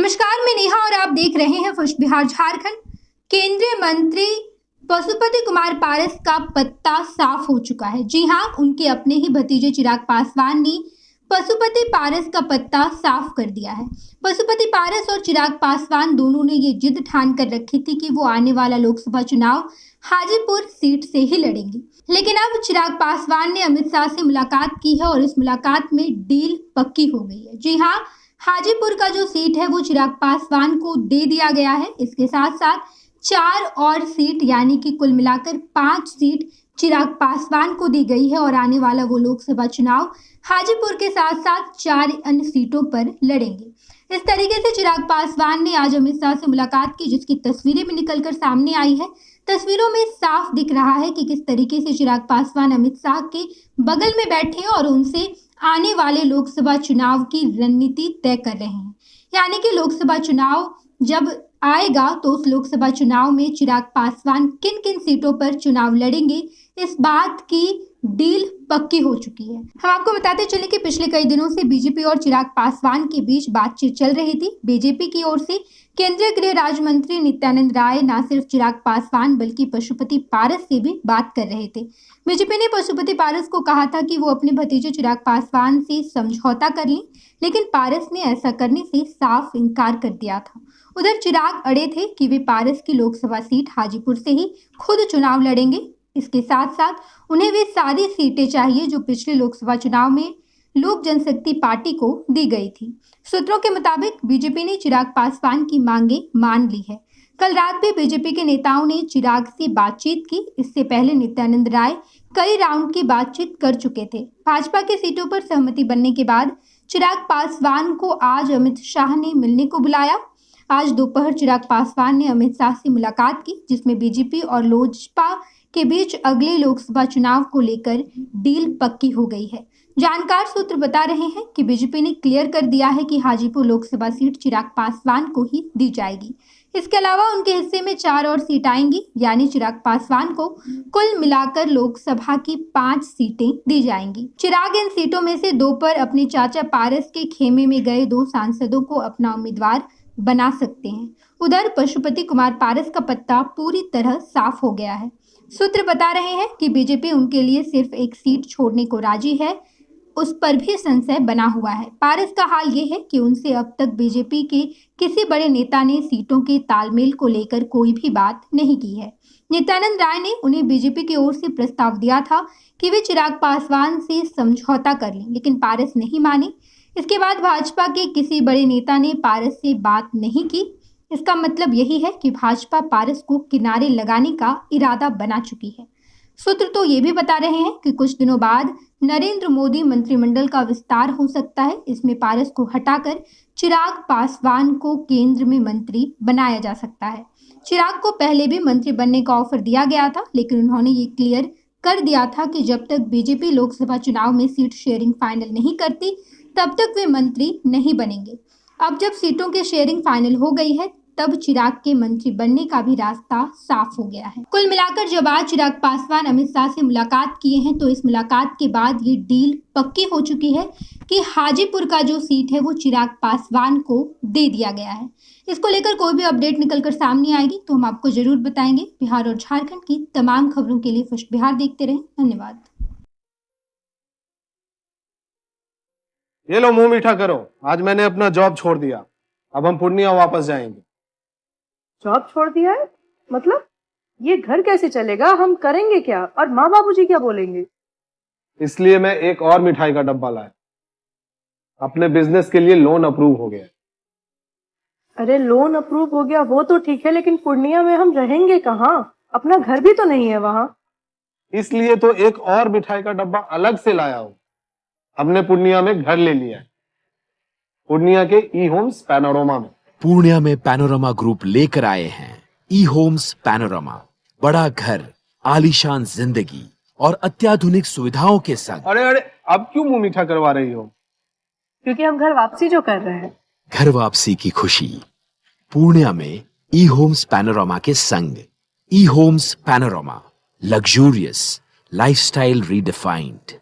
नमस्कार, मैं नेहा और आप देख रहे हैं फर्स्ट बिहार झारखंड। केंद्रीय मंत्री पशुपति कुमार पारस का पत्ता साफ हो चुका है। जी हां, उनके अपने ही भतीजे चिराग पासवान ने पशुपति पारस का पत्ता साफ कर दिया है। पशुपति पारस और चिराग पासवान दोनों ने ये जिद ठान कर रखी थी कि वो आने वाला लोकसभा चुनाव हाजीपुर सीट से ही लड़ेंगे। लेकिन अब चिराग पासवान ने अमित शाह से मुलाकात की है और इस मुलाकात में डील पक्की हो गई है। जी हाँ, हाजीपुर का जो सीट है वो चिराग पासवान को दे दिया गया है। इसके साथ साथ 4 और सीट यानी कि कुल मिलाकर 5 सीट चिराग पासवान को दी गई है और आने वाला वो लोकसभा चुनाव हाजीपुर के साथ साथ 4 अन्य सीटों पर लड़ेंगे। इस तरीके से चिराग पासवान ने आज अमित शाह से मुलाकात की, जिसकी तस्वीरें भी निकलकर सामने आई है। तस्वीरों में साफ दिख रहा है कि किस तरीके से चिराग पासवान अमित शाह के बगल में बैठे हैं और उनसे आने वाले लोकसभा चुनाव की रणनीति तय कर रहे हैं। यानी कि लोकसभा चुनाव जब आएगा तो उस लोकसभा चुनाव में चिराग पासवान किन किन सीटों पर चुनाव लड़ेंगे, इस बात की डील पक्की हो चुकी है। हम आपको बताते चले कि पिछले कई दिनों से बीजेपी और चिराग पासवान के बीच बातचीत चल रही थी। बीजेपी की ओर से केंद्रीय गृह राज्य मंत्री नित्यानंद राय न सिर्फ चिराग पासवान बल्कि पशुपति पारस से भी बात कर रहे थे। बीजेपी ने पशुपति पारस को कहा था कि वो अपने भतीजे चिराग पासवान से समझौता कर लें, लेकिन पारस ने ऐसा करने से साफ इनकार कर दिया था। उधर चिराग अड़े थे कि वे पारस की लोकसभा सीट हाजीपुर से ही खुद चुनाव लड़ेंगे। इसके साथ साथ उन्हें वे सारी सीटें चाहिए जो पिछले लोकसभा चुनाव में लोक जनशक्ति पार्टी को दी गई थी। सूत्रों के मुताबिक बीजेपी ने चिराग पासवान की मांगे मान ली है। कल रात भी बीजेपी के नेताओं ने चिराग से बातचीत की। इससे पहले नित्यानंद राय कई राउंड की बातचीत कर चुके थे। भाजपा के सीटों पर सहमति बनने के बाद चिराग पासवान को आज अमित शाह ने मिलने को बुलाया। आज दोपहर चिराग पासवान ने अमित शाह से मुलाकात की, जिसमें बीजेपी और लोजपा के बीच अगले लोकसभा चुनाव को लेकर डील पक्की हो गई है। जानकार सूत्र बता रहे हैं कि बीजेपी ने क्लियर कर दिया है कि हाजीपुर लोकसभा सीट चिराग पासवान को ही दी जाएगी। इसके अलावा उनके हिस्से में 4 और सीट आएंगी, यानी चिराग पासवान को कुल मिलाकर लोकसभा की 5 सीटें दी जाएंगी। चिराग इन सीटों में से 2 पर अपने चाचा पारस के खेमे में गए 2 सांसदों को अपना उम्मीदवार बना सकते हैं। उधर पशुपति कुमार पारस का पत्ता पूरी तरह साफ हो गया है। सूत्र बता रहे हैं कि बीजेपी उनके लिए सिर्फ एक सीट छोड़ने को राजी है, उस पर भी संशय बना हुआ है। पारस का हाल ये है कि उनसे अब तक बीजेपी के किसी बड़े नेता ने सीटों के तालमेल को लेकर कोई भी बात नहीं की है। नित्यानंद राय ने उन्हें बीजेपी की ओर से प्रस्ताव दिया था कि वे चिराग पासवान से समझौता कर लें, लेकिन पारस नहीं माने। इसके बाद भाजपा के किसी बड़े नेता ने पारस से बात नहीं की। इसका मतलब यही है कि भाजपा पारस को किनारे लगाने का इरादा बना चुकी है। सूत्र तो ये भी बता रहे हैं कि कुछ दिनों बाद नरेंद्र मोदी मंत्रिमंडल का विस्तार हो सकता है। इसमें पारस को हटाकर चिराग पासवान को केंद्र में मंत्री बनाया जा सकता है। चिराग को पहले भी मंत्री बनने का ऑफर दिया गया था, लेकिन उन्होंने ये क्लियर कर दिया था कि जब तक बीजेपी लोकसभा चुनाव में सीट शेयरिंग फाइनल नहीं करती तब तक वे मंत्री नहीं बनेंगे। अब जब सीटों की शेयरिंग फाइनल हो गई है तब चिराग के मंत्री बनने का भी रास्ता साफ हो गया है। कुल मिलाकर जब आज चिराग पासवान अमित शाह से मुलाकात किए हैं तो इस मुलाकात के बाद ये डील पक्की हो चुकी है कि हाजीपुर का जो सीट है वो चिराग पासवान को दे दिया गया है। इसको लेकर कोई भी अपडेट निकलकर सामने आएगी तो हम आपको जरूर बताएंगे। बिहार और झारखंड की तमाम खबरों के लिए फर्स्ट बिहार देखते रहें। धन्यवाद। ये लो, मुंह मीठा करो। आज मैंने अपना जॉब छोड़ दिया, अब हम पूर्णिया वापस जाएंगे। जॉब छोड़ दिया है? मतलब ये घर कैसे चलेगा? हम करेंगे क्या? और माँ बाबूजी क्या बोलेंगे? इसलिए मैं एक और मिठाई का डब्बा लाया। अपने बिजनेस के लिए लोन अप्रूव हो गया। अरे लोन अप्रूव हो गया वो तो ठीक है, लेकिन पूर्णिया में हम रहेंगे कहाँ? अपना घर भी तो नहीं है वहाँ। इसलिए तो एक और मिठाई का डब्बा अलग से लाया हूँ। हमने पूर्णिया में घर ले लिया है, पूर्णिया के ई होम्स पैनोरमा में। पूर्णिया में पैनोरमा ग्रुप लेकर आए हैं ई होम्स पैनोरमा। बड़ा घर, आलीशान जिंदगी और अत्याधुनिक सुविधाओं के संग। अरे अब क्यों मुंह मीठा करवा रही हो? क्योंकि हम घर वापसी जो कर रहे हैं। घर वापसी की खुशी पूर्णिया में ई होम्स पैनोरमा के संग। ई homes panorama, luxurious lifestyle redefined.